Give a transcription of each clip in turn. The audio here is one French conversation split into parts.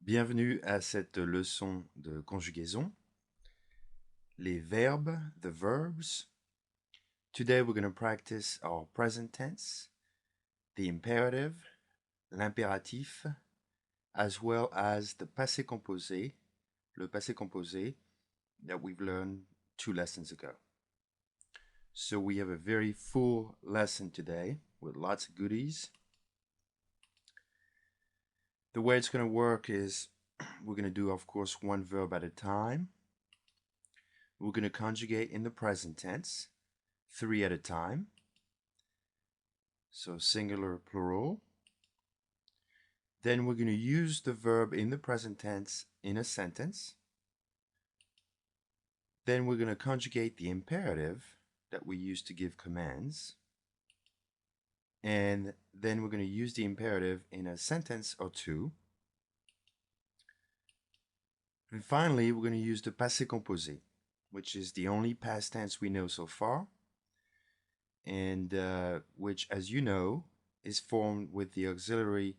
Bienvenue à cette leçon de conjugaison. Les verbes, the verbs. Today we're going to practice our present tense, the imperative, l'impératif, as well as the passé composé, le passé composé that we've learned 2 lessons ago. So we have a very full lesson today with lots of goodies. The way it's going to work is we're going to do, of course, one verb at a time. We're going to conjugate in the present tense, 3 at a time. So singular, plural. Then we're going to use the verb in the present tense in a sentence. Then we're going to conjugate the imperative that we use to give commands. And then we're going to use the imperative in a sentence or two. And finally, we're going to use the passé composé, which is the only past tense we know so far, and which, as you know, is formed with the auxiliary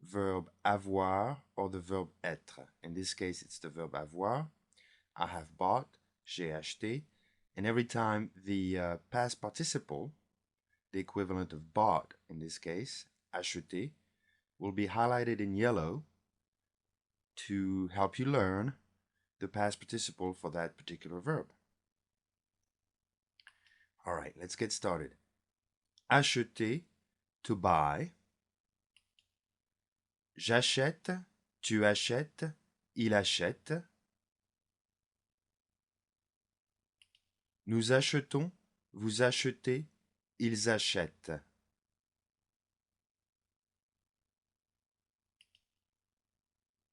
verb avoir or the verb être. In this case, it's the verb avoir. I have bought, j'ai acheté, and every time the past participle, the equivalent of bought in this case, acheté, will be highlighted in yellow to help you learn the past participle for that particular verb. All right, let's get started. Acheter, to buy. J'achète, tu achètes, il achète. Nous achetons, vous achetez, ils achètent.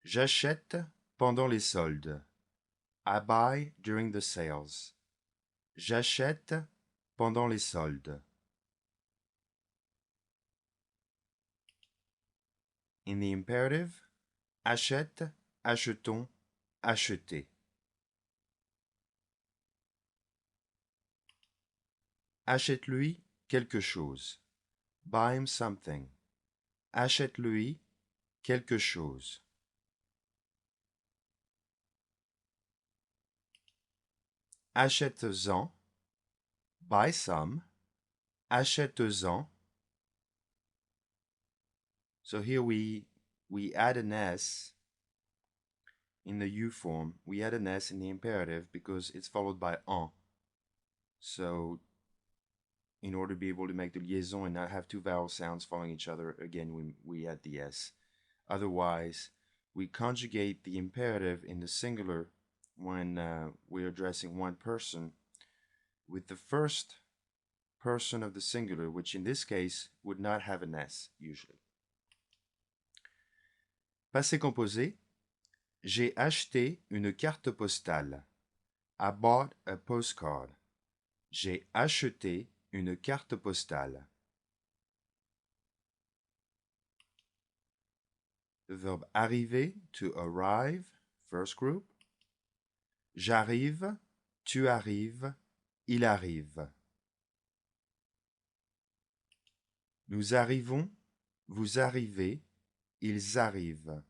J'achète pendant les soldes. I buy during the sales. J'achète pendant les soldes. In the imperative, achète, achetons, acheter. Achète-lui quelque chose. Buy him something. Achète-lui quelque chose. Achète-en. Buy some. Achète-en. So here we add an S in the U form. We add an S in the imperative because it's followed by en. So in order to be able to make the liaison and not have two vowel sounds following each other, again, we add the S. Otherwise, we conjugate the imperative in the singular when we're addressing one person with the first person of the singular, which in this case would not have an S usually. Passé composé. J'ai acheté une carte postale. I bought a postcard. J'ai acheté une carte postale. The verb arriver, to arrive, first group. J'arrive, tu arrives, il arrive. Nous arrivons, vous arrivez, ils arrivent.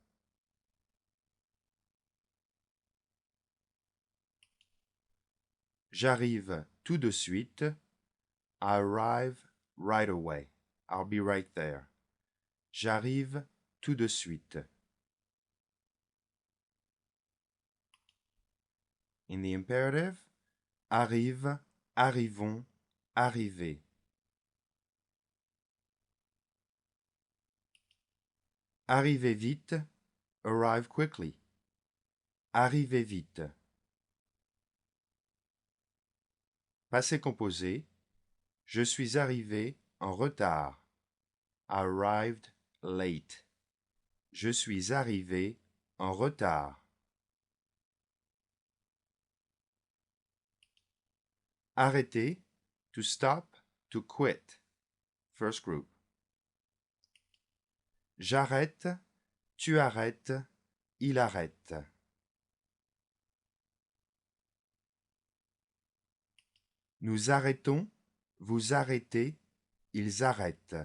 J'arrive tout de suite. I arrive right away. I'll be right there. J'arrive tout de suite. In the imperative, arrive, arrivons, arrivez. Arrivez vite, arrive quickly. Arrivez vite. Passé composé. Je suis arrivé en retard. I arrived late. Je suis arrivé en retard. Arrêter, to stop, to quit. First group. J'arrête, tu arrêtes, il arrête. Nous arrêtons, vous arrêtez, ils arrêtent. «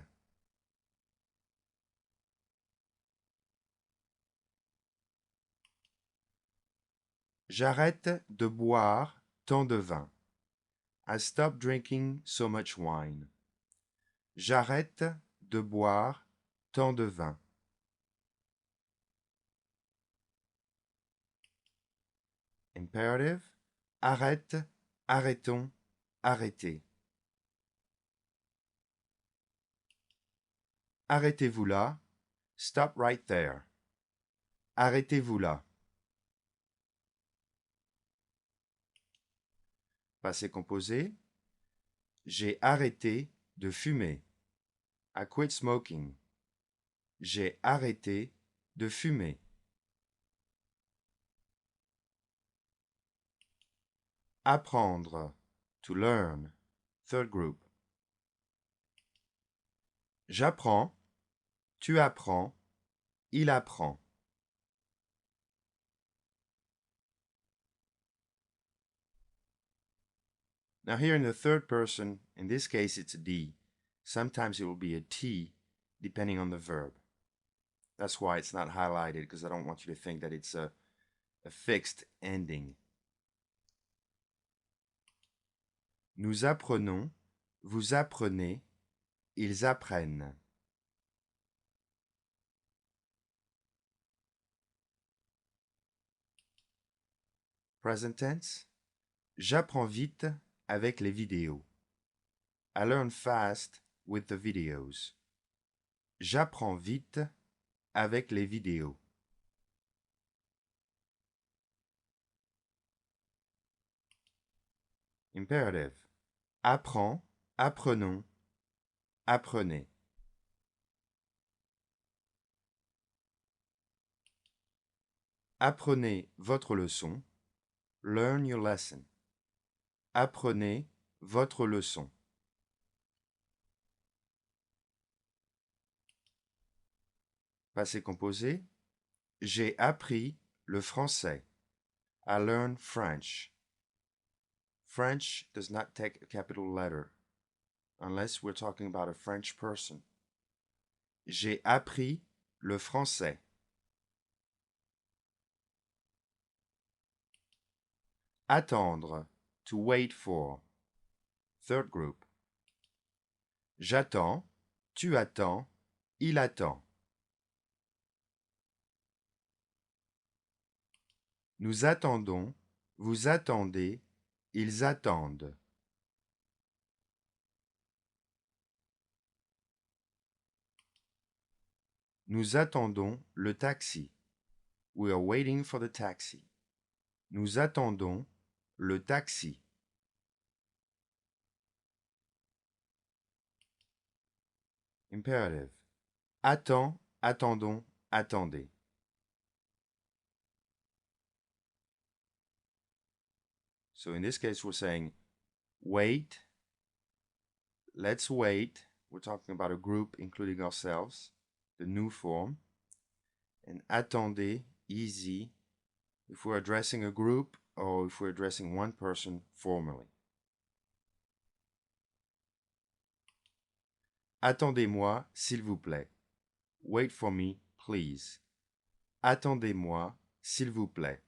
J'arrête de boire tant de vin. I stop drinking so much wine. J'arrête de boire tant de vin. Imperative. Arrête, arrêtons, arrêtez. Arrêtez-vous là. Stop right there. Arrêtez-vous là. Passé composé. J'ai arrêté de fumer. I quit smoking. J'ai arrêté de fumer. Apprendre. To learn. Third group. J'apprends. Tu apprends. Il apprend. Now here in the third person, in this case it's a D. Sometimes it will be a T, depending on the verb. That's why it's not highlighted, because I don't want you to think that it's a fixed ending. Nous apprenons, vous apprenez, ils apprennent. Present tense. J'apprends vite avec les vidéos. I learn fast with the videos. J'apprends vite avec les vidéos. Imperative. Apprends, apprenons, apprenez. Apprenez votre leçon. Learn your lesson. Apprenez votre leçon. Passé composé. J'ai appris le français. I learned French. French does not take a capital letter unless we're talking about a French person. J'ai appris le français. Attendre. To wait for. Third group. J'attends. Tu attends. Il attend. Nous attendons. Vous attendez. Ils attendent. Nous attendons le taxi. We are waiting for the taxi. Nous attendons le taxi. Imperative. Attends, attendons, attendez. So in this case, we're saying wait, let's wait. We're talking about a group including ourselves, the new form. And attendez, easy, if we're addressing a group or if we're addressing one person formally. Attendez-moi, s'il vous plaît. Wait for me, please. Attendez-moi, s'il vous plaît.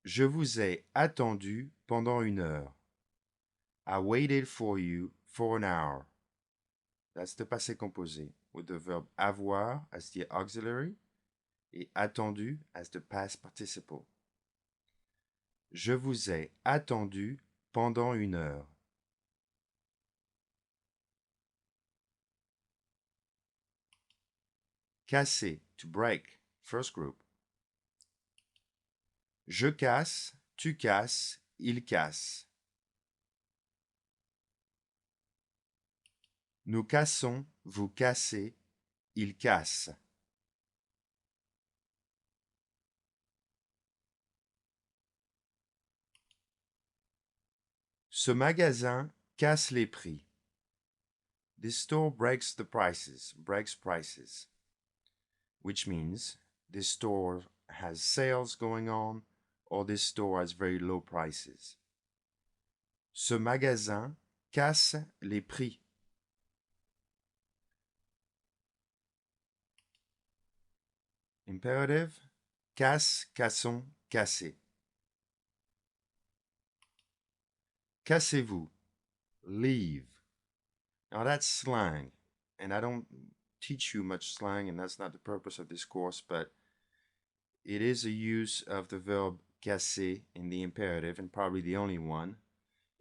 Je vous ai attendu pendant 1 heure. I waited for you for an hour. That's the passé composé, with the verb avoir as the auxiliary et attendu as the past participle. Je vous ai attendu pendant 1 heure. Casser, to break, first group. Je casse, tu casses, il casse. Nous cassons, vous cassez, il casse. Ce magasin casse les prix. This store breaks prices, which means this store has sales going on or this store has very low prices. Ce magasin casse les prix. Imperative, casse, cassons, casser. Cassez-vous, leave. Now that's slang, and I don't teach you much slang, and that's not the purpose of this course, but it is a use of the verb casser in the imperative, and probably the only one.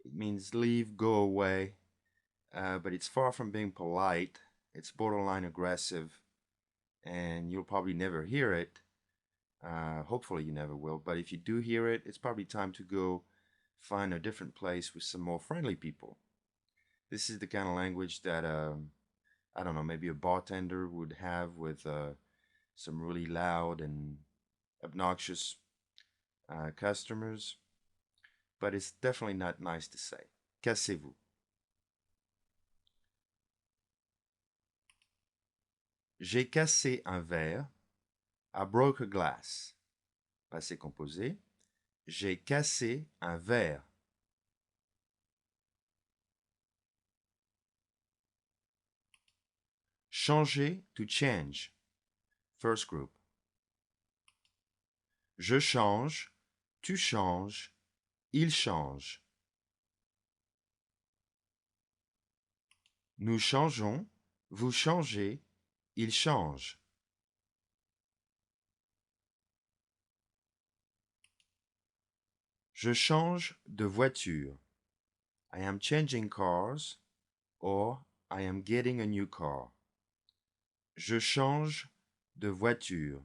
It means leave, go away, but it's far from being polite. It's borderline aggressive, and you'll probably never hear it. Hopefully you never will, but if you do hear it, it's probably time to go find a different place with some more friendly people. This is the kind of language that, I don't know, maybe a bartender would have with some really loud and obnoxious customers, but it's definitely not nice to say. Cassez-vous. J'ai cassé un verre. I broke a glass. Passé composé. J'ai cassé un verre. Changer, to change. First group. Je change, tu changes, il change. Nous changeons, vous changez, il change. Je change de voiture. I am changing cars, or I am getting a new car. Je change de voiture.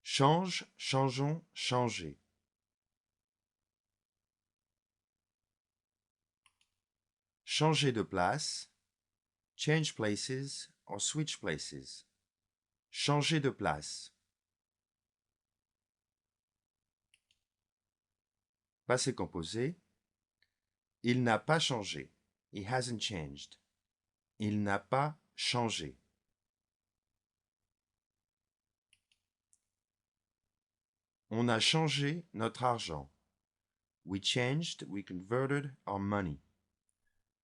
Change, changeons, changer. Changer de place, change places or switch places. Changer de place. Passé composé. Il n'a pas changé. He hasn't changed. Il n'a pas changé. On a changé notre argent. We changed, we converted our money.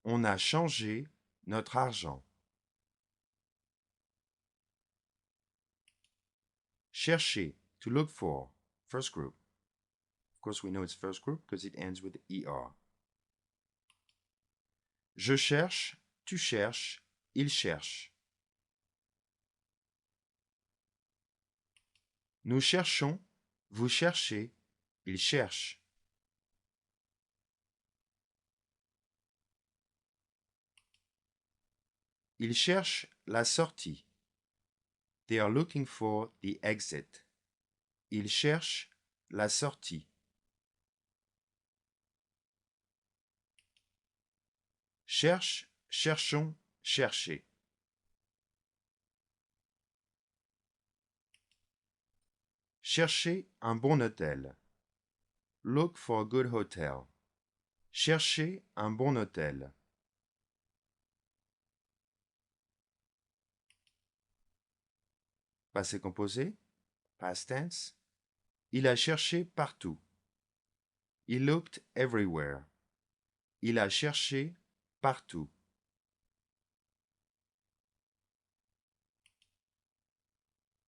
On a changé notre argent. Chercher, to look for, first group. Of course, we know it's first group because it ends with ER. Je cherche, tu cherches, il cherche. Nous cherchons, vous cherchez, il cherche. Ils cherchent la sortie. They are looking for the exit. Ils cherchent la sortie. Cherche, cherchons, chercher. Chercher un bon hôtel. Look for a good hotel. Chercher un bon hôtel. Passé composé, past tense. Il a cherché partout. He looked everywhere. Il a cherché partout.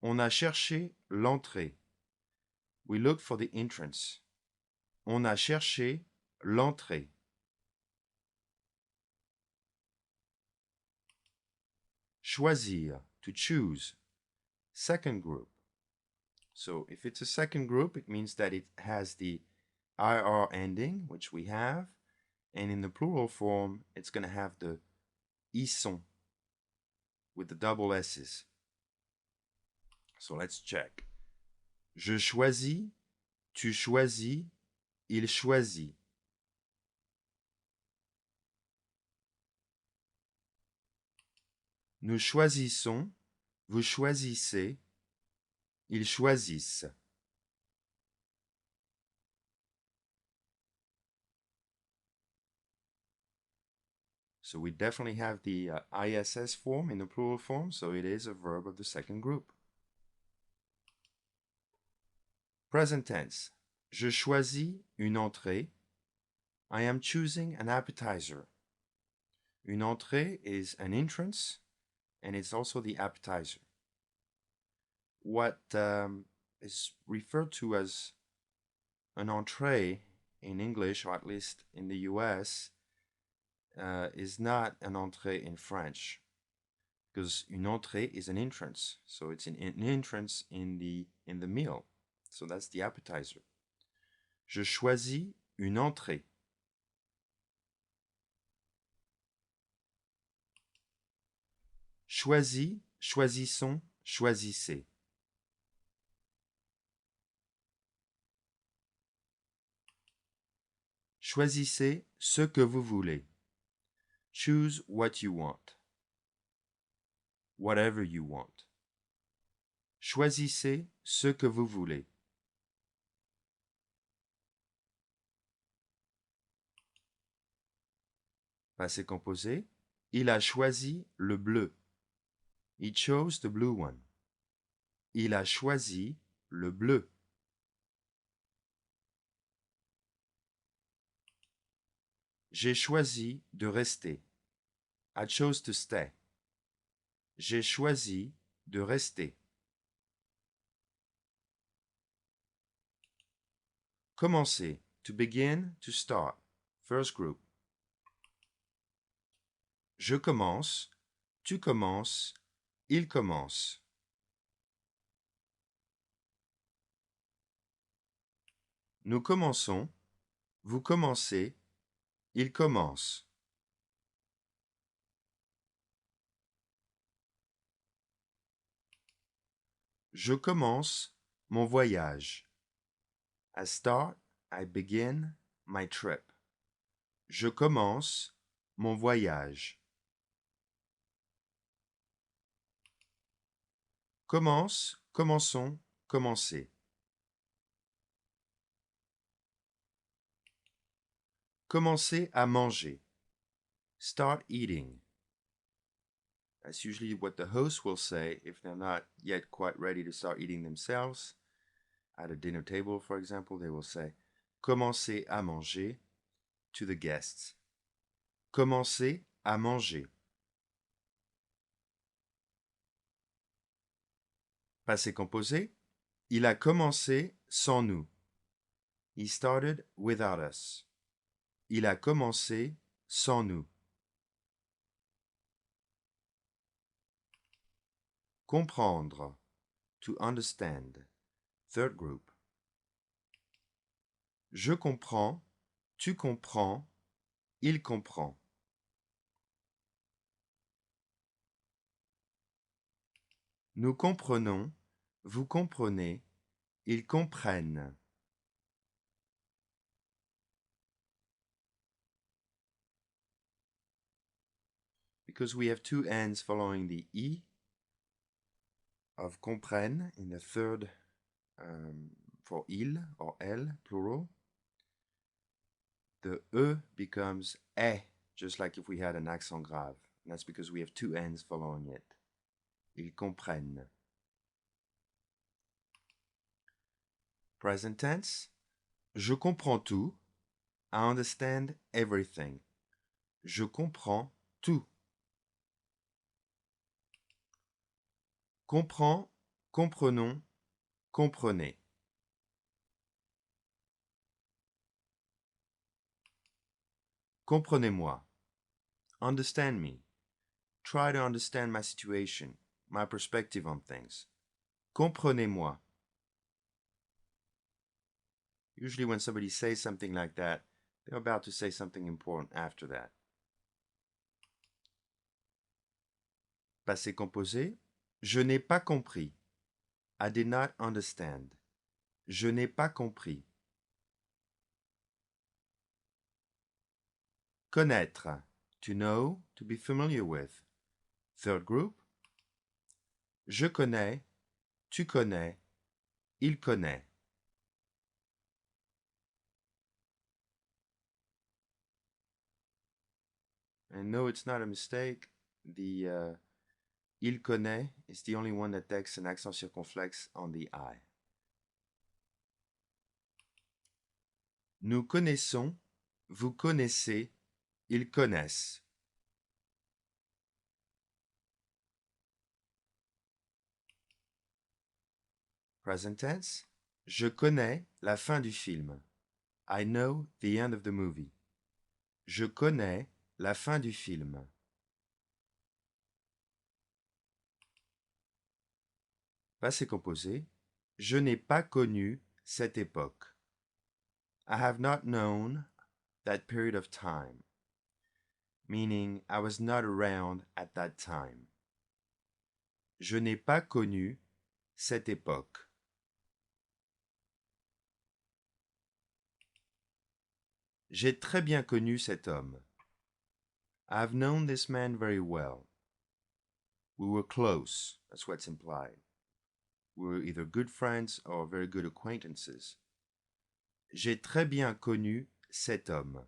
On a cherché l'entrée. We looked for the entrance. On a cherché l'entrée. Choisir, to choose. Second group. So if it's a second group, it means that it has the IR ending, which we have. And in the plural form, it's going to have the ils sont with the double S's. So let's check. Je choisis, tu choisis, il choisit. Nous choisissons, vous choisissez, ils choisissent. So we definitely have the ISS form in the plural form, so it is a verb of the second group. Present tense. Je choisis une entrée. I am choosing an appetizer. Une entrée is an entrance, and it's also the appetizer. What is referred to as an entree in English, or at least in the US, is not an entrée in French, because une entrée is an entrance, so it's an entrance in the meal. So that's the appetizer. Je choisis une entrée. Choisis, choisissons, choisissez. Choisissez ce que vous voulez. Choose what you want. Whatever you want. Choisissez ce que vous voulez. Passé composé. Il a choisi le bleu. He chose the blue one. Il a choisi le bleu. J'ai choisi de rester. I chose to stay. J'ai choisi de rester. Commencer. To begin, to start. First group. Je commence. Tu commences. Il commence. Nous commençons. Vous commencez. Il commence. Je commence mon voyage. I start, I begin my trip. Je commence mon voyage. Commence, commençons, commencez. Commencez à manger. Start eating. That's usually what the host will say if they're not yet quite ready to start eating themselves. At a dinner table, for example, they will say, Commencez à manger to the guests. Commencez à manger. Passé composé. Il a commencé sans nous. He started without us. Il a commencé sans nous. Comprendre. To understand. Third group. Je comprends. Tu comprends. Il comprend. Nous comprenons. Vous comprenez. Ils comprennent. Because we have two N's following the E of comprennent in the third for il or elle, plural, the E becomes E, just like if we had an accent grave. And that's because we have two N's following it. Ils comprennent. Present tense. Je comprends tout. I understand everything. Je comprends tout. Comprends, comprenons, comprenez. Comprenez-moi. Understand me. Try to understand my situation, my perspective on things. Comprenez-moi. Usually when somebody says something like that, they're about to say something important after that. Passé composé. Je n'ai pas compris. I did not understand. Je n'ai pas compris. Connaître. To know, to be familiar with. Third group. Je connais. Tu connais. Il connaît. And no, it's not a mistake. The il connaît is the only one that takes an accent circonflexe on the I. Nous connaissons. Vous connaissez. Ils connaissent. Present tense. Je connais la fin du film. I know the end of the movie. Je connais la fin du film. Passé composé. Je n'ai pas connu cette époque. I have not known that period of time. Meaning, I was not around at that time. Je n'ai pas connu cette époque. J'ai très bien connu cet homme. I've known this man very well. We were close. That's what's implied. We were either good friends or very good acquaintances. J'ai très bien connu cet homme.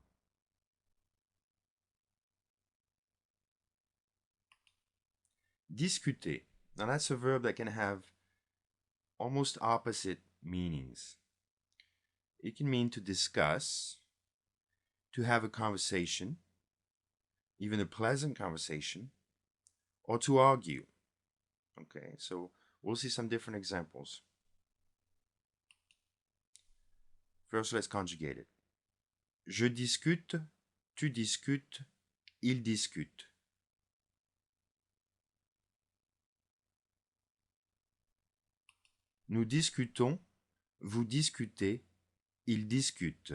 Discuter. Now that's a verb that can have almost opposite meanings. It can mean to discuss, to have a conversation, even a pleasant conversation, or to argue. Okay, so we'll see some different examples. First, let's conjugate it. Je discute, tu discutes, il discute. Nous discutons, vous discutez, il discute.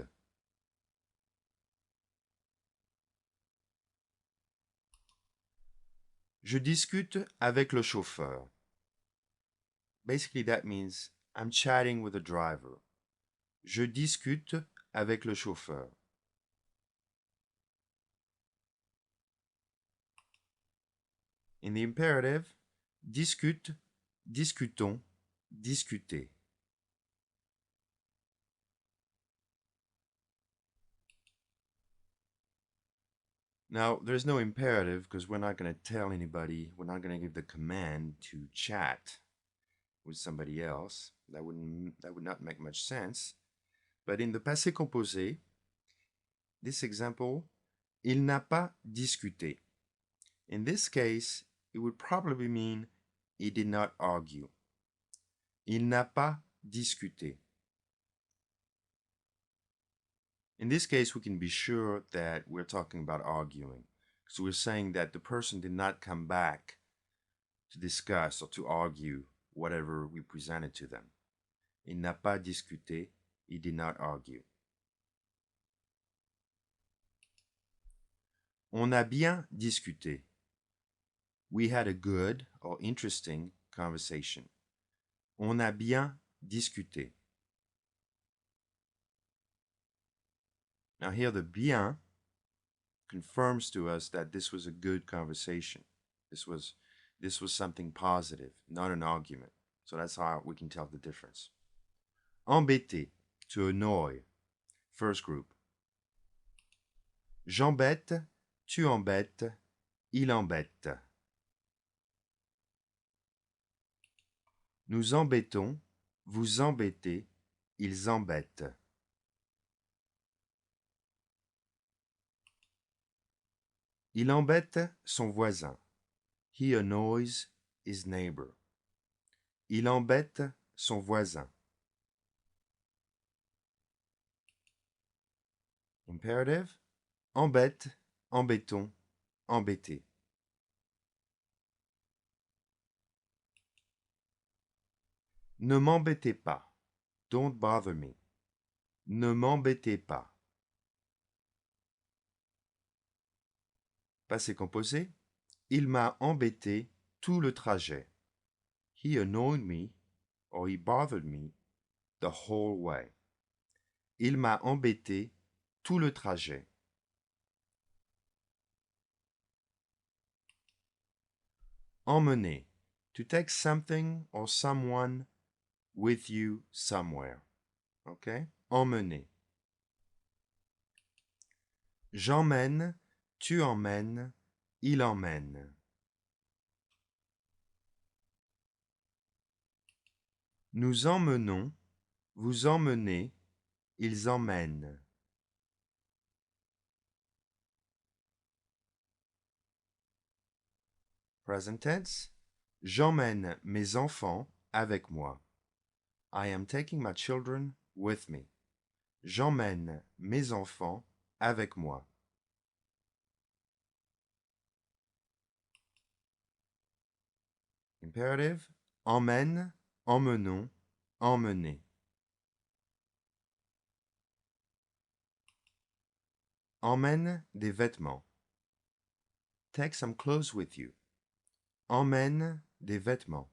Je discute avec le chauffeur. Basically, that means I'm chatting with the driver. Je discute avec le chauffeur. In the imperative, discute, discutons, discuter. Now, there's no imperative because we're not going to tell anybody, we're not going to give the command to chat with somebody else. That would not make much sense. But in the passé composé, this example, il n'a pas discuté. In this case, it would probably mean he did not argue. Il n'a pas discuté. In this case, we can be sure that we're talking about arguing, because we're saying that the person did not come back to discuss or to argue whatever we presented to them. Il n'a pas discuté, he did not argue. On a bien discuté. We had a good or interesting conversation. On a bien discuté. Now here the bien confirms to us that this was a good conversation. This was something positive, not an argument. So that's how we can tell the difference. Embêter, to annoy. First group. J'embête, tu embêtes, il embête. Nous embêtons, vous embêtez, ils embêtent. Il embête son voisin. He annoys his neighbor. Il embête son voisin. Imperative. Embête, embêtons, embêter. Ne m'embêtez pas. Don't bother me. Ne m'embêtez pas. Passé composé. Il m'a embêté tout le trajet. He annoyed me or he bothered me the whole way. Il m'a embêté tout le trajet. Emmener. To take something or someone with you somewhere. Okay? Emmener. J'emmène, tu emmènes, il emmène. Nous emmenons, vous emmenez, ils emmènent. Present tense. J'emmène mes enfants avec moi. I am taking my children with me. J'emmène mes enfants avec moi. Imperative, emmène, emmenons, emmener. Emmène des vêtements. Take some clothes with you. Emmène des vêtements.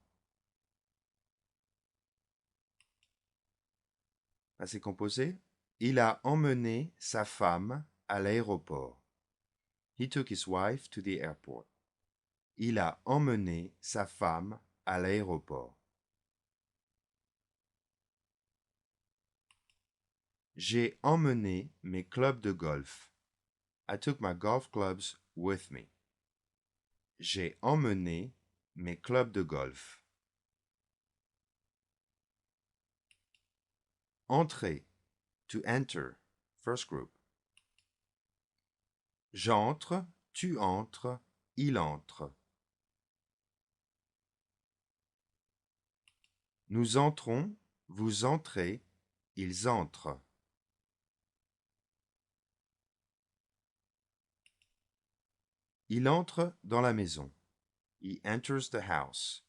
Passé composé. Il a emmené sa femme à l'aéroport. He took his wife to the airport. Il a emmené sa femme à l'aéroport. J'ai emmené mes clubs de golf. I took my golf clubs with me. J'ai emmené mes clubs de golf. Entrer, to enter, first group. J'entre, tu entres, il entre. Nous entrons, vous entrez, ils entrent. Il entre dans la maison. He enters the house.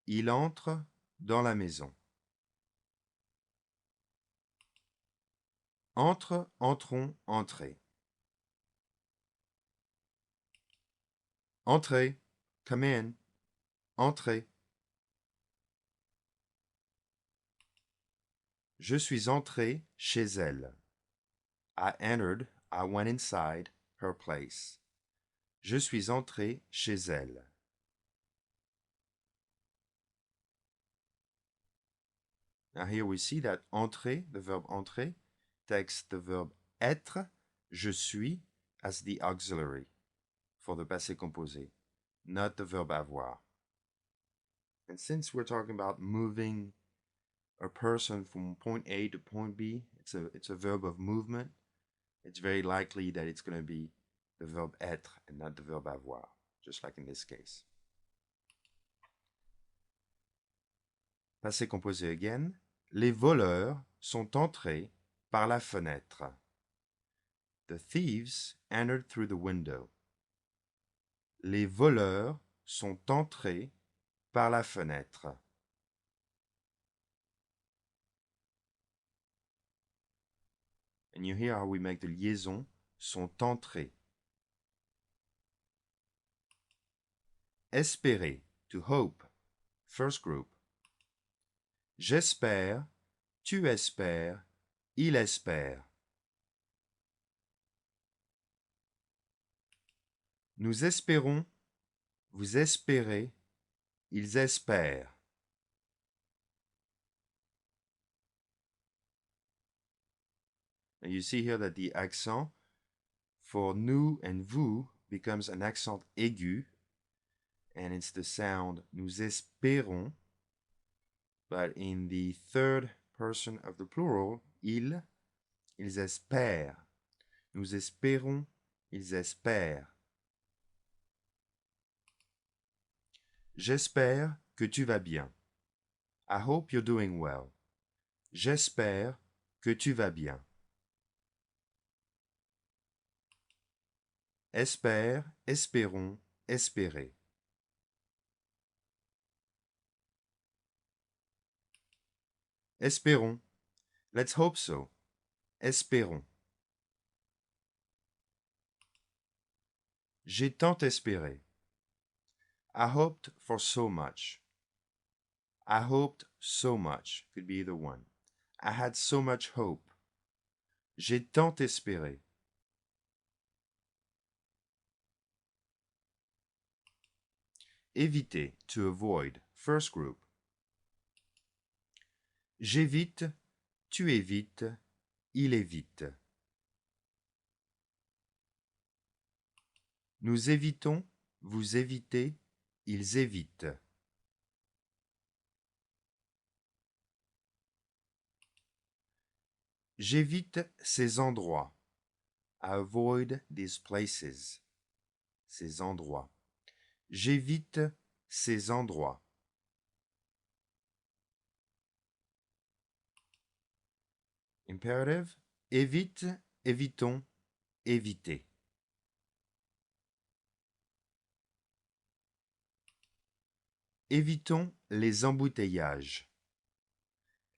Il entre dans la maison. Entre, entrons, entrez. Entrez, come in. Entrez. Je suis entré chez elle. I entered, I went inside her place. Je suis entré chez elle. Now here we see that entrer, the verb entrer, takes the verb être, je suis, as the auxiliary for the passé composé, not the verb avoir. And since we're talking about moving a person from point A to point B, it's a verb of movement, it's very likely that it's going to be the verb être and not the verb avoir, just like in this case. Passé composé again. Les voleurs sont entrés par la fenêtre. The thieves entered through the window. Les voleurs sont entrés par la fenêtre. And you hear how we make the liaison, sont entrés. Espérer, to hope, first group. J'espère, tu espères, il espère. Nous espérons, vous espérez, ils espèrent. And you see here that the accent for nous and vous becomes an accent aigu, and it's the sound nous espérons, but in the third person of the plural, ils espèrent. Nous espérons, ils espèrent. J'espère que tu vas bien. I hope you're doing well. J'espère que tu vas bien. Espère, espérons, espérer. Espérons. Let's hope so. Espérons. J'ai tant espéré. I hoped for so much. I hoped so much could be either one. I had so much hope. J'ai tant espéré. Éviter, to avoid, first group. J'évite, tu évites, il évite. Nous évitons, vous évitez, ils évitent. J'évite ces endroits. I avoid these places. Ces endroits. J'évite ces endroits. Imperative, évite, évitons, éviter. Évitons les embouteillages.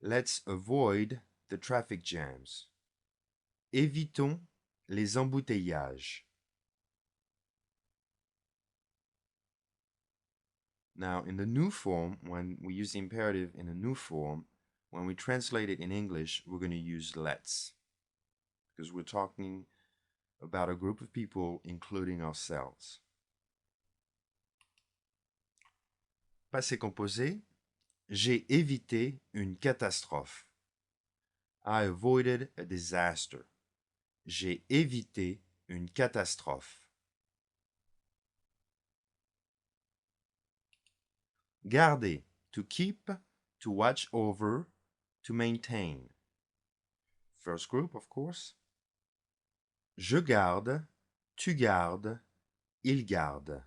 Let's avoid the traffic jams. Évitons les embouteillages. Now, in the new form, when we use the imperative in a new form, when we translate it in English, we're going to use let's, because we're talking about a group of people, including ourselves. Passé composé, j'ai évité une catastrophe. I avoided a disaster. J'ai évité une catastrophe. Garder, to keep, to watch over, to maintain. First group, of course. Je garde, tu gardes, il garde.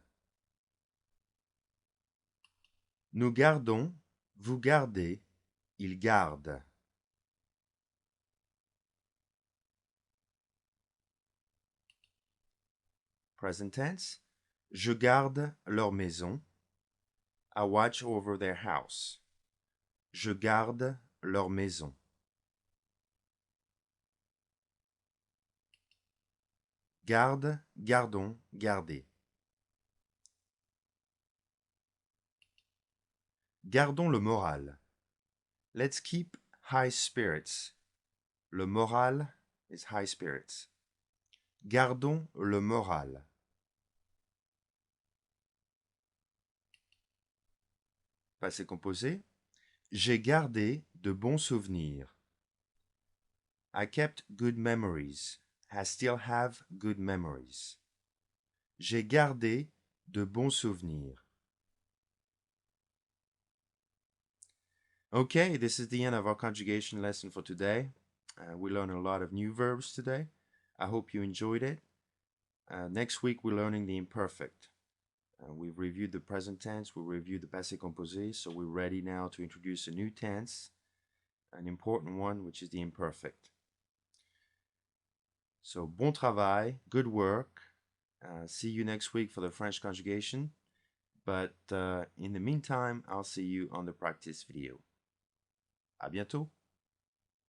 Nous gardons, vous gardez, il garde. Present tense. Je garde leur maison. I watch over their house. Je garde leur maison. Garde, gardons, gardez. Gardons le moral. Let's keep high spirits. Le moral is high spirits. Gardons le moral. Passé composé. J'ai gardé de bons souvenirs. I kept good memories. I still have good memories. J'ai gardé de bons souvenirs. Okay, this is the end of our conjugation lesson for today. We learned a lot of new verbs today. I hope you enjoyed it. Next week, we're learning the imperfect. We've reviewed the present tense, we reviewed the passé composé, so we're ready now to introduce a new tense, an important one, which is the imperfect. So, bon travail, good work. See you next week for the French conjugation. But in the meantime, I'll see you on the practice video. À bientôt.